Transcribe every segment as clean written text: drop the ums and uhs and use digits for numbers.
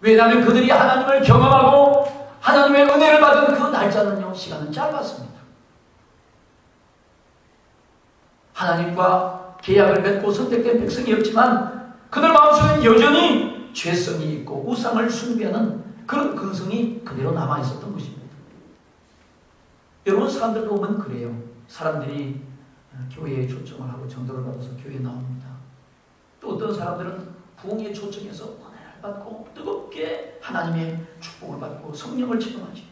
왜냐하면 그들이 하나님을 경험하고 하나님의 은혜를 받은 그 날짜는요, 시간은 짧았습니다. 하나님과 계약을 맺고 선택된 백성이었지만 그들 마음속에 여전히 죄성이 있고 우상을 숭배하는 그런 근성이 그대로 남아있었던 것입니다. 여러분, 사람들 보면 그래요. 사람들이 교회에 초청을 하고 전도를 받아서 교회에 나옵니다. 또 어떤 사람들은 부흥에 초청해서 은혜를 받고 뜨겁게 하나님의 축복을 받고 성령을 체험하지.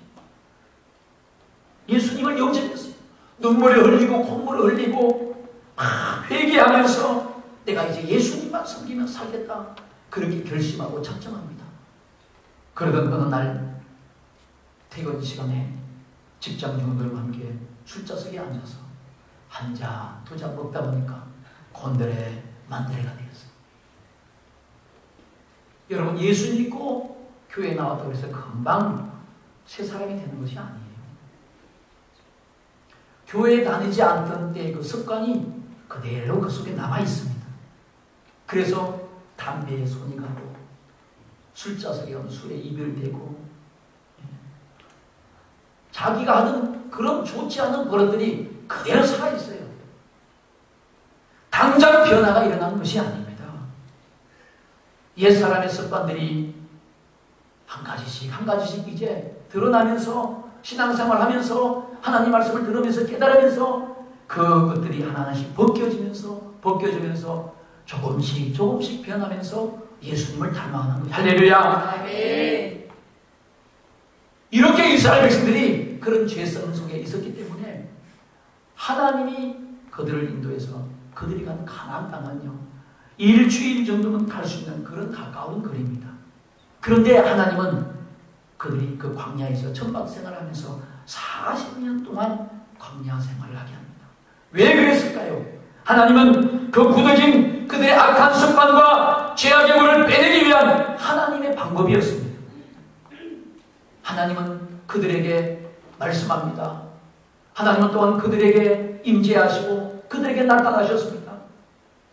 예수님을 영접했어요. 눈물을 흘리고 콧물을 흘리고 막 회개하면서 내가 이제 예수님만 섬기며 살겠다, 그렇게 결심하고 작정합니다. 그러던 어느 날 퇴근 시간에 직장 종들과 함께 술자석에 앉아서 한 잔, 두 잔 먹다 보니까 곤드레 만드레가 되었어요. 여러분, 예수 믿고 교회에 나왔다고 해서 금방 새 사람이 되는 것이 아니에요. 교회에 다니지 않던 때의 그 습관이 그대로 그 속에 남아 있습니다. 그래서 담배에 손이 가고 술자석에 오면 술에 입을 대고 자기가 하는 그런 좋지 않은 버릇들이 그대로 살아있어요. 당장 변화가 일어나는 것이 아닙니다. 옛사람의 습관들이 한 가지씩 이제 드러나면서 신앙생활 하면서 하나님 말씀을 들으면서 깨달으면서 그것들이 하나하나씩 벗겨지면서 조금씩 변하면서 예수님을 닮아가는 거예요. 할렐루야. 네. 이렇게 이스라엘 백성들이 그런 죄성 속에 있었기 때문에 하나님이 그들을 인도해서 그들이 간 가나안 땅은요, 일주일 정도면 갈 수 있는 그런 가까운 거리입니다. 그런데 하나님은 그들이 그 광야에서 천박 생활하면서 40년 동안 광야 생활을 하게 합니다. 왜 그랬을까요? 하나님은 그 굳어진 그들의 악한 습관과 죄악의 물을 빼내기 위한 하나님의 방법이었습니다. 하나님은 그들에게 말씀합니다. 하나님은 또한 그들에게 임재하시고 그들에게 나타나셨습니다.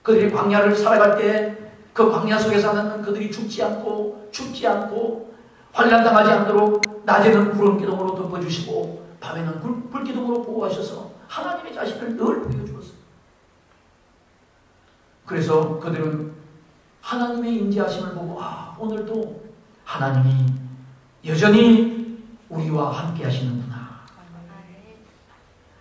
그들이 광야를 살아갈 때 그 광야 속에서 하나님은 그들이 죽지 않고 환난당하지 않도록 낮에는 구름 기둥으로 덮어주시고 밤에는 불 기둥으로 보호하셔서 하나님의 자신을 늘 보여주었습니다. 그래서 그들은 하나님의 임재하심을 보고 오늘도 하나님이 여전히 우리와 함께 하시는구나.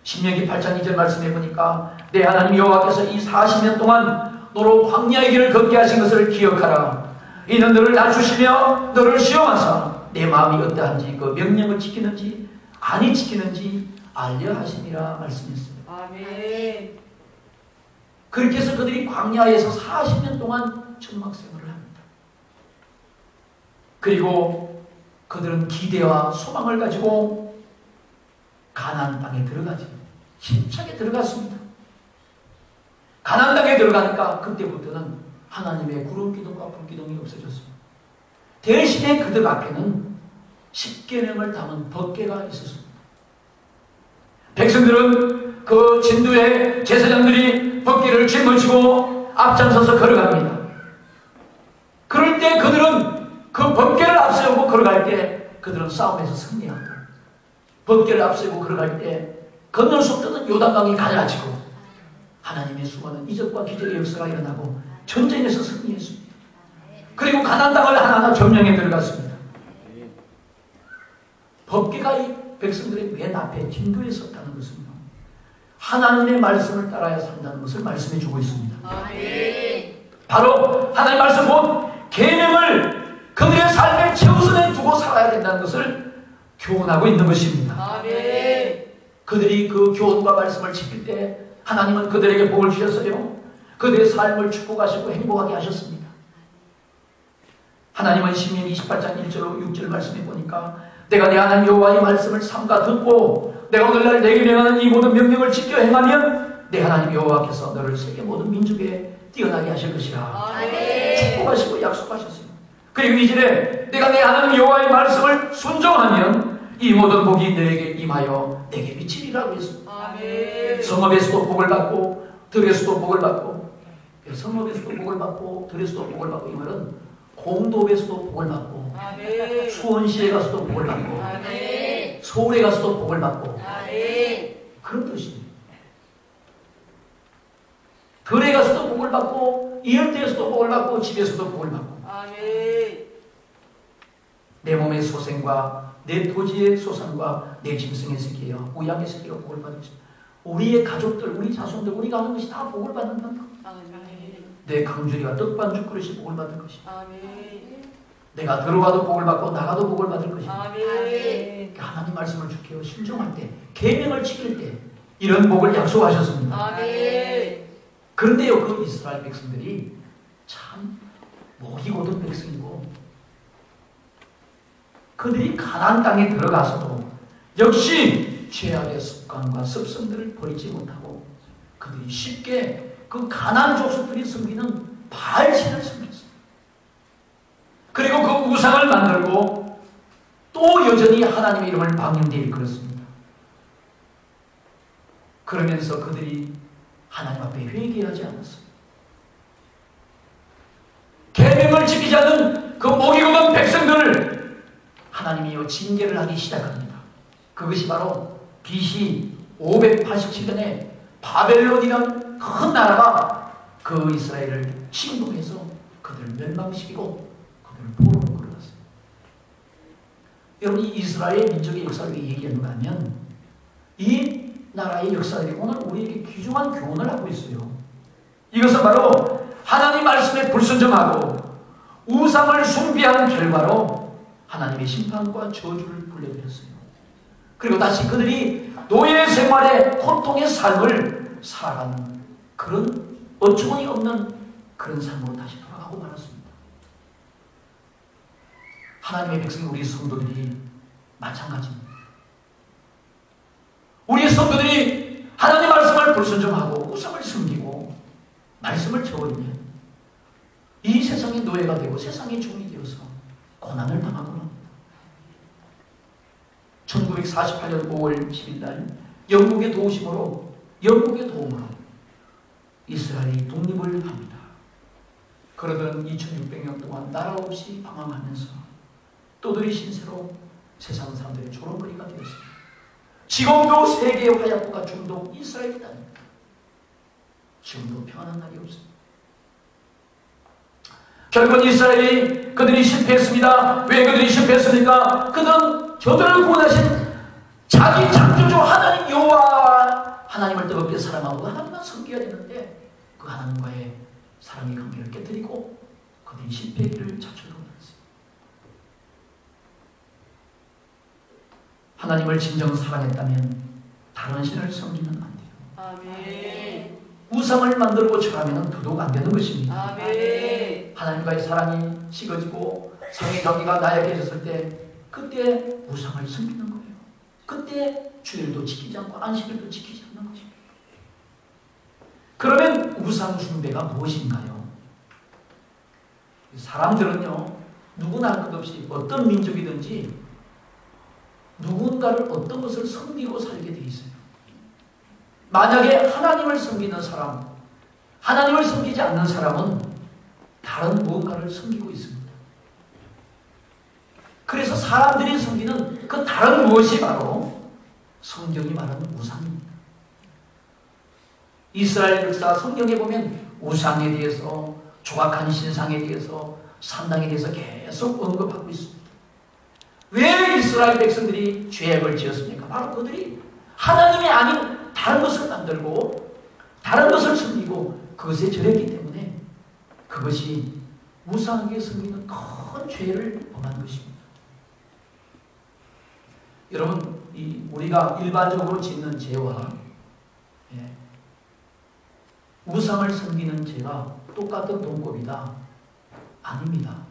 신명기 8장 2절 말씀해 보니까 내 하나님 여호와께서 이 40년 동안 너로 광야의 길을 걷게 하신 것을 기억하라. 이는 너를 낮추시며 너를 시험하사 내 마음이 어떠한지 그 명령을 지키는지 아니 지키는지 알려 하심이라 말씀했습니다. 아멘. 그렇게 해서 그들이 광야에서 40년 동안 천막생활을 합니다. 그리고 그들은 기대와 소망을 가지고 가나안 땅에 들어가지. 힘차게 들어갔습니다. 가나안 땅에 들어가니까 그때부터는 하나님의 구름 기둥과 불 기둥이 없어졌습니다. 대신에 그들 앞에는 십계명을 담은 법궤가 있었습니다. 백성들은 그 진두의 제사장들이 법궤를 짊어지고 앞장서서 걸어갑니다. 그럴 때 그들은 그 법궤를 앞세우고 걸어갈 때 그들은 싸움에서 승리하고, 법궤를 앞세우고 걸어갈 때 건널 수 없던 요단강이 갈라지고 하나님의 수많은 이적과 기적의 역사가 일어나고 전쟁에서 승리했습니다. 그리고 가나안 땅을 하나하나 점령해 들어갔습니다. 법궤가 이 백성들의 맨 앞에 진두에 섰다는 것은요, 하나님의 말씀을 따라야 산다는 것을 말씀해 주고 있습니다. 바로 하나님의 말씀 곧 계명을 그들의 삶의 최우선에 두고 살아야 된다는 것을 교훈하고 있는 것입니다. 그들이 그 교훈과 말씀을 지킬 때 하나님은 그들에게 복을 주셨어요. 그들의 삶을 축복하시고 행복하게 하셨습니다. 하나님은 신명기 28장 1절로 6절 말씀해 보니까 내가 내 하나님 여호와의 말씀을 삼가 듣고 내가 오늘날 내게 명하는 이 모든 명령을 지켜 행하면 내 하나님 여호와께서 너를 세계 모든 민족에 뛰어나게 하실 것이라. 축복하시고 약속하셨어요. 그리고 이절에 내가 내 하나님 여호와의 말씀을 순종하면 이 모든 복이 너에게 임하여 내게 미치리라고 했습니다. 성읍에서도 복을 받고 들에서도 복을 받고, 성읍에서도 복을 받고 들에서도 복을 받고, 이 말은 공도에서도 복을 받고, 아멘. 수원시에 가서도 복을 받고, 아멘. 서울에 가서도 복을 받고, 아멘. 그런 뜻입니다. 들에 가서도 복을 받고, 이열대에서도 복을 받고, 집에서도 복을 받고. 아멘. 내 몸의 소생과 내 토지의 소산과 내 짐승의 새끼와 우양의 새끼가 복을 받을 것이다. 우리의 가족들, 우리 자손들, 우리가 하는 것이 다 복을 받는다. 아멘. 내 강주리와 떡반죽 그릇이 복을 받을 것이다. 아멘. 내가 들어가도 복을 받고 나가도 복을 받을 것이다. 아멘. 하나님 말씀을 지켜 순종할 때, 계명을 지킬 때 이런 복을 약속하셨습니다. 아멘. 그런데요, 그 이스라엘 백성들이 참 목이 곧은 백성이고, 그들이 가나안 땅에 들어가서도 역시 죄악의 습관과 습성들을 버리지 못하고 그들이 쉽게 그 가나안 족속들이 섬기는 바알신을 섬겼어요. 그리고 그 우상을 만들고 또 여전히 하나님의 이름을 방영되어 일컬었습니다. 그러면서 그들이 하나님 앞에 회개하지 않았어요. 계명을 지키지 않는 그 목이 곧은 백성들을 하나님이요 징계를 하기 시작합니다. 그것이 바로 BC 587년에 바벨론이라는 큰 나라가 그 이스라엘을 침공해서 그들을 멸망시키고 그들을 포로로 끌어갔어요. 여러분, 이 이스라엘 민족의 역사를 왜 얘기하는가 하면 이 나라의 역사들이 오늘 우리에게 귀중한 교훈을 하고 있어요. 이것은 바로 하나님 말씀에 불순종하고 우상을 숭배하는 결과로 하나님의 심판과 저주를 불러들였어요. 그리고 다시 그들이 노예 생활의 고통의 삶을 살아가는 그런 어처구니 없는 그런 삶으로 다시 돌아가고 말았습니다. 하나님의 백성 우리 성도들이 마찬가지입니다. 우리 성도들이 하나님 말씀을 불순종하고 우상을 숨기고 말씀을 저버리면 이 세상의 노예가 되고 세상의 종이 되어서 고난을 당하고 합니다. 1948년 5월 10일 날 영국의 도움으로 이스라엘이 독립을 합니다. 그러던 2600년 동안 나라 없이 방황하면서 또들이 신세로 세상 사람들의 조롱거리가 되었습니다. 지금도 세계의 화약고가 중동 이스라엘이다니까. 지금도 평안한 날이 없습니다. 결국 이스라엘이 그들이 실패했습니다. 왜 그들이 실패했습니까? 그들은 저들을 구원하신 자기 창조주 하나님 여호와 하나님을 뜨겁게 사랑하고 하나님만 섬겨야 되는데 그 하나님과의 사랑의 관계를 깨뜨리고 그들이 실패의 길을 자초로 걸었어요. 하나님을 진정 사랑했다면 다른 신을 섬기면 안 돼요. 아멘. 우상을 만들고 절하면 더더욱 안 되는 것입니다. 아멘. 하나님과의 사랑이 식어지고 성의 관계가 나약해졌을 때 그때 우상을 섬기는 거예요. 그때 주일도 지키지 않고 안식일도 지키지 않는 것입니다. 그러면 우상 숭배가 무엇인가요? 사람들은요, 누구나 할 것 없이 어떤 민족이든지 누군가를 어떤 것을 섬기고 살게 돼 있어요. 만약에 하나님을 섬기는 사람, 하나님을 섬기지 않는 사람은 다른 무언가를 섬기고 있습니다. 그래서 사람들이 섬기는 그 다른 무엇이 바로 성경이 말하는 우상입니다. 이스라엘 역사 성경에 보면 우상에 대해서, 조각한 신상에 대해서, 산당에 대해서 계속 언급하고 있습니다. 왜 이스라엘 백성들이 죄악을 지었습니까? 바로 그들이 하나님이 아닌 다른 것을 만들고 다른 것을 섬기고 그것에 절했기 때문에 그것이 우상에게 섬기는 큰 죄를 범한 것입니다. 여러분, 우리가 일반적으로 짓는 죄와 우상을 섬기는 죄가 똑같은 동급이다? 아닙니다.